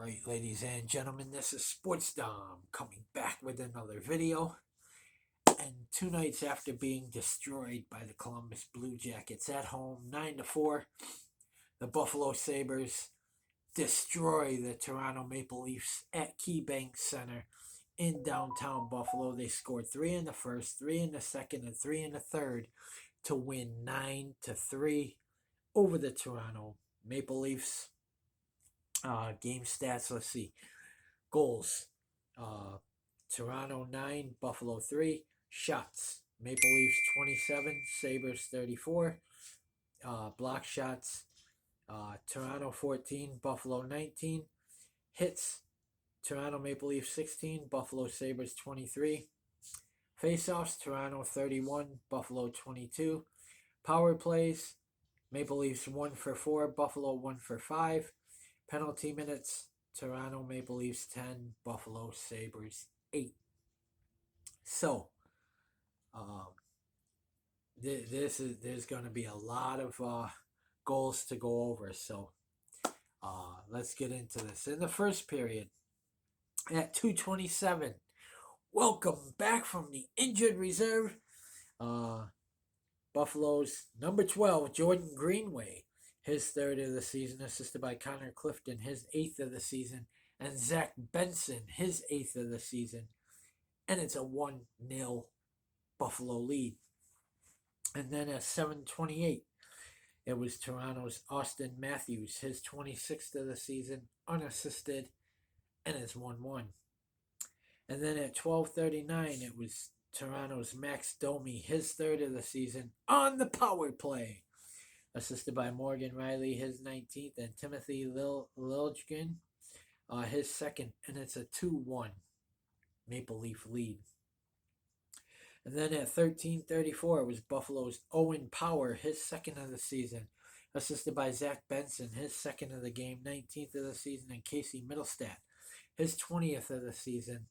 Right, ladies and gentlemen, this is Sports Dom coming back with another video. And 2 nights after being destroyed by the Columbus Blue Jackets at home, 9-4, the Buffalo Sabres destroy the Toronto Maple Leafs at KeyBank Center in downtown Buffalo. They scored 3 in the first, 3 in the second, and 3 in the third to win 9-3 over the Toronto Maple Leafs. Game stats, let's see. Goals. Toronto 9, Buffalo 3. Shots. Maple Leafs 27, Sabres 34. Block shots. Toronto 14, Buffalo 19. Hits. Toronto Maple Leafs 16, Buffalo Sabres 23. Faceoffs. Toronto 31, Buffalo 22. Power plays. Maple Leafs 1 for 4, Buffalo 1 for 5. Penalty minutes. Toronto Maple Leafs 10, Buffalo Sabres 8. So, there's going to be a lot of goals to go over. So, let's get into this. In the first period, at 2:27, welcome back from the injured reserve. Buffalo's number 12, Jordan Greenway, his third of the season, assisted by Connor Clifton, his 8th of the season, and Zach Benson, his 8th of the season. And it's a 1-0 Buffalo lead. And then at 7:28, it was Toronto's Austin Matthews, his 26th of the season, unassisted, and it's 1-1. And then at 12:39, it was Toronto's Max Domi, his third of the season, on the power play, assisted by Morgan Riley, his 19th, and Timothy Liljegren, his second, and it's a 2-1 Maple Leaf lead. And then at 13:34, it was Buffalo's Owen Power, his second of the season, assisted by Zach Benson, his second of the game, 19th of the season, and Casey Middlestat, his 20th of the season,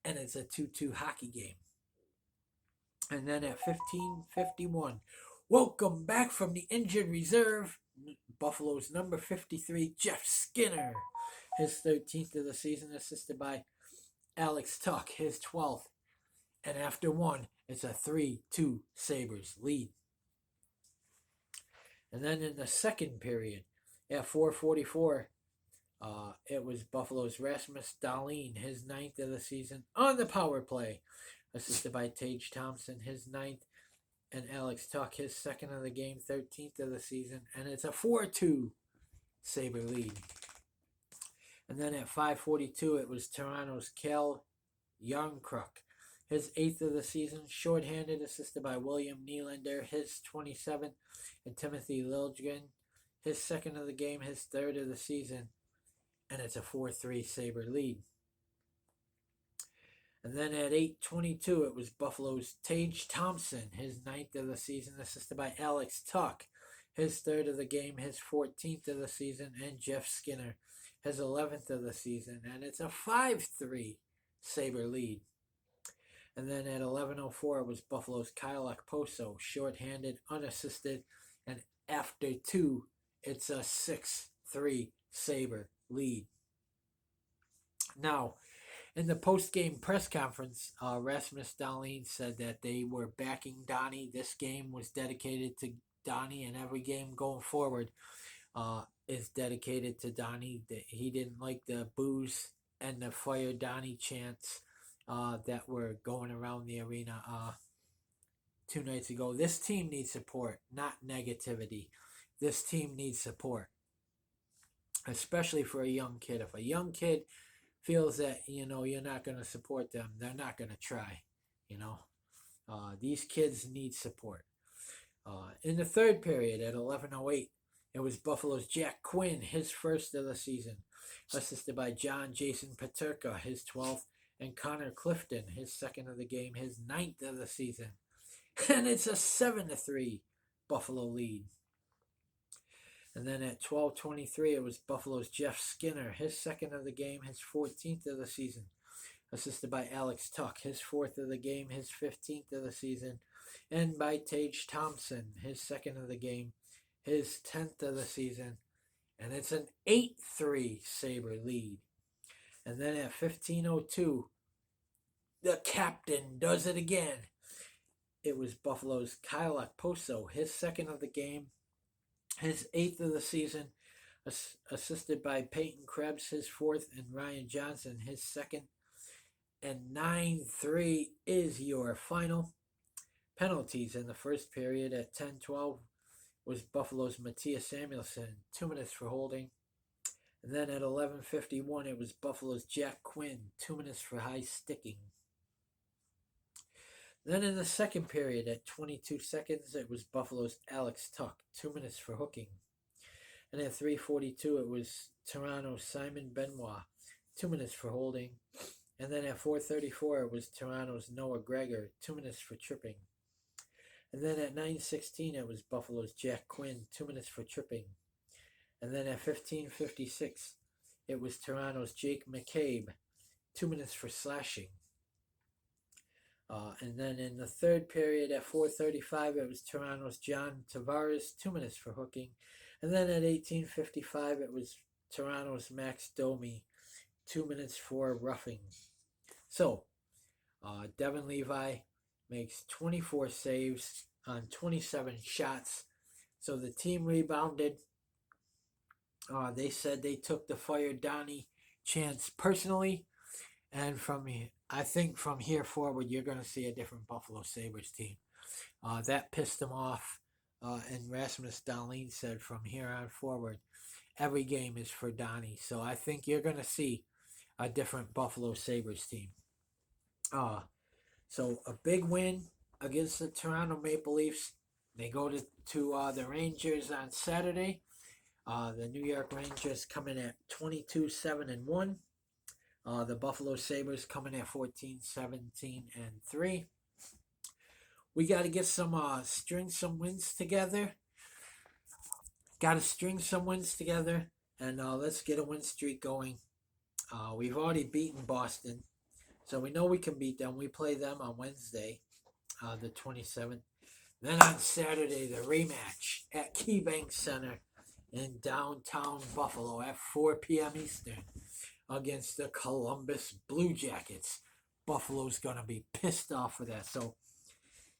and it's a 2-2 hockey game. And then at 15:51, welcome back from the injured reserve, Buffalo's number 53, Jeff Skinner, his 13th of the season, assisted by Alex Tuch, his 12th. And after one, it's a 3-2 Sabres lead. And then in the second period, at 4:44, it was Buffalo's Rasmus Dahlin, his 9th of the season, on the power play, assisted by Tage Thompson, his 9th, and Alex Tuch, his second of the game, 13th of the season, and it's a 4-2 Sabre lead. And then at 5:42, it was Toronto's Cal Jarnkrok, his 8th of the season, shorthanded, assisted by William Nylander, his 27th, and Timothy Liljegren, his second of the game, his 3rd of the season, and it's a 4-3 Sabre lead. And then at 8:22, it was Buffalo's Tage Thompson, his 9th of the season, assisted by Alex Tuch, his 3rd of the game, his 14th of the season, and Jeff Skinner, his 11th of the season, and it's a 5-3 Sabre lead. And then at 11:04, it was Buffalo's Kyle Okposo, shorthanded, unassisted, and after 2, it's a 6-3 Sabre lead. Now, in the post-game press conference, Rasmus Dahlin said that they were backing Donnie. This game was dedicated to Donnie, and every game going forward is dedicated to Donnie. He didn't like the boos and the fire Donnie chants that were going around the arena 2 nights ago. This team needs support, not negativity. This team needs support, especially for a young kid. If a young kid feels that, you're not going to support them, they're not going to try, These kids need support. In the third period at 11:08, it was Buffalo's Jack Quinn, his 1st of the season, assisted by John Jason Peterka, his 12th, and Connor Clifton, his 2nd of the game, his 9th of the season. And it's a 7-3 Buffalo lead. And then at 12:23, it was Buffalo's Jeff Skinner, his 2nd of the game, his 14th of the season, assisted by Alex Tuch, his 4th of the game, his 15th of the season, and by Tage Thompson, his 2nd of the game, his 10th of the season, and it's an 8-3 Sabre lead. And then at 15:02, the captain does it again. It was Buffalo's Kyle Okposo, his second of the game, his eighth of the season, assisted by Peyton Krebs, his fourth, and Ryan Johnson, his second. And 9-3 is your final. Penalties in the first period at 10:12 was Buffalo's Matthias Samuelsson, 2 minutes for holding. And then at 11:51, it was Buffalo's Jack Quinn, 2 minutes for high sticking. Then in the second period at 22 seconds, it was Buffalo's Alex Tuch, 2 minutes for hooking. And at 3:42, it was Toronto's Simon Benoit, 2 minutes for holding. And then at 4:34, it was Toronto's Noah Gregor, 2 minutes for tripping. And then at 9:16, it was Buffalo's Jack Quinn, 2 minutes for tripping. And then at 15:56, it was Toronto's Jake McCabe, 2 minutes for slashing. And then in the third period at 4:35, it was Toronto's John Tavares, 2 minutes for hooking. And then at 18:55, it was Toronto's Max Domi, 2 minutes for roughing. So, Devin Levi makes 24 saves on 27 shots. So the team rebounded. They said they took the fire Donnie chance personally. And I think from here forward, you're going to see a different Buffalo Sabres team. That pissed them off. And Rasmus Dahlin said from here on forward, every game is for Donnie. So I think you're going to see a different Buffalo Sabres team. So a big win against the Toronto Maple Leafs. They go to the Rangers on Saturday. The New York Rangers coming at 22-7-1. The Buffalo Sabres coming at 14-17-3. We got to get string some wins together. And let's get a win streak going. We've already beaten Boston, so we know we can beat them. We play them on Wednesday, the 27th. Then on Saturday, the rematch at KeyBank Center in downtown Buffalo at 4 p.m. Eastern against the Columbus Blue Jackets. Buffalo's going to be pissed off for that. So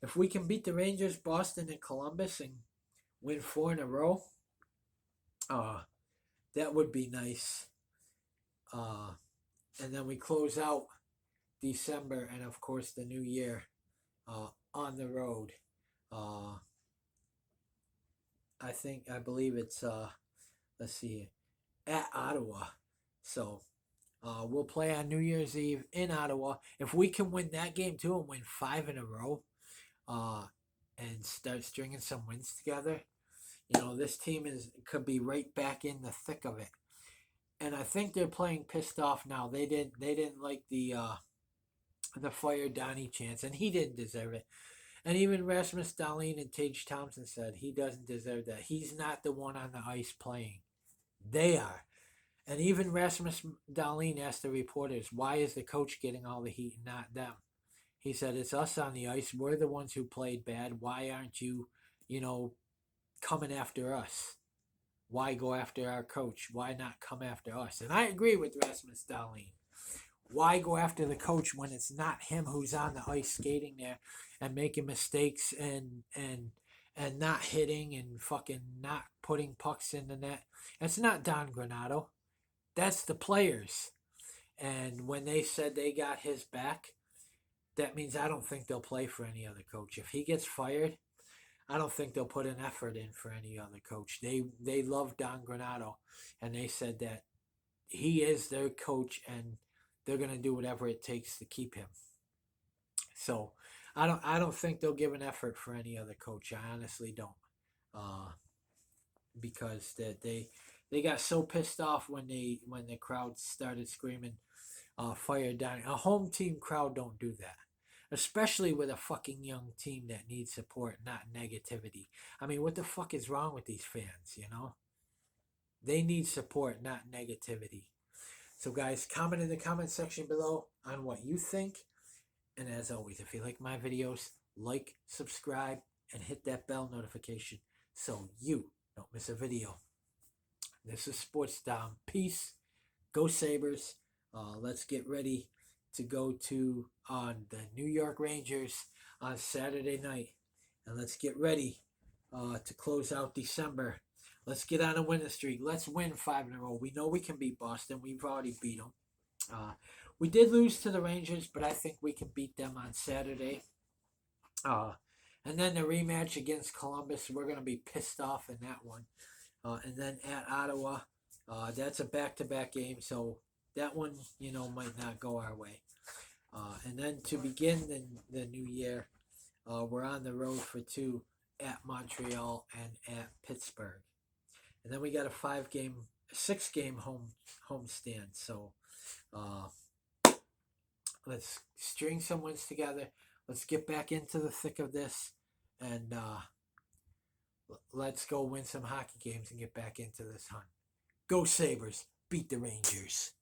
if we can beat the Rangers, Boston, and Columbus and win 4 in a row, that would be nice. And then we close out December and, of course, the new year on the road. I believe it's, at Ottawa. So we'll play on New Year's Eve in Ottawa. If we can win that game too and win 5 in a row and start stringing some wins together, this team could be right back in the thick of it. And I think they're playing pissed off now. They didn't like the fire Donnie chance, and he didn't deserve it. And even Rasmus Dahlin and Tage Thompson said he doesn't deserve that. He's not the one on the ice playing. They are. And even Rasmus Dahlin asked the reporters, why is the coach getting all the heat and not them? He said, it's us on the ice. We're the ones who played bad. Why aren't you, coming after us? Why go after our coach? Why not come after us? And I agree with Rasmus Dahlin. Why go after the coach when it's not him who's on the ice skating there and making mistakes and not hitting and fucking not putting pucks in the net? It's not Don Granato. That's the players. And when they said they got his back, that means I don't think they'll play for any other coach. If he gets fired, I don't think they'll put an effort in for any other coach. They love Don Granato, and they said that he is their coach, and they're going to do whatever it takes to keep him. So I don't think they'll give an effort for any other coach. I honestly don't, because they got so pissed off when the crowd started screaming, "Fire Donnie!" A home team crowd don't do that, especially with a fucking young team that needs support, not negativity. I mean, what the fuck is wrong with these fans? They need support, not negativity. So guys, comment in the comment section below on what you think. And as always, if you like my videos, like, subscribe, and hit that bell notification so you don't miss a video. This is Sports Dom. Peace. Go Sabres. Let's get ready to go to the New York Rangers on Saturday night, and let's get ready to close out December. Let's get on a winning streak. Let's win 5 in a row. We know we can beat Boston. We've already beat them. Uh, we did lose to the Rangers, but I think we can beat them on Saturday. Uh, and then the rematch against Columbus, we're going to be pissed off in that one. And then at Ottawa, that's a back-to-back game, so that one, might not go our way. And then to begin the new year, we're on the road for two at Montreal and at Pittsburgh. And then we got a 6-game home stand. So let's string some wins together. Let's get back into the thick of this, and let's go win some hockey games and get back into this hunt. Go Sabres! Beat the Rangers!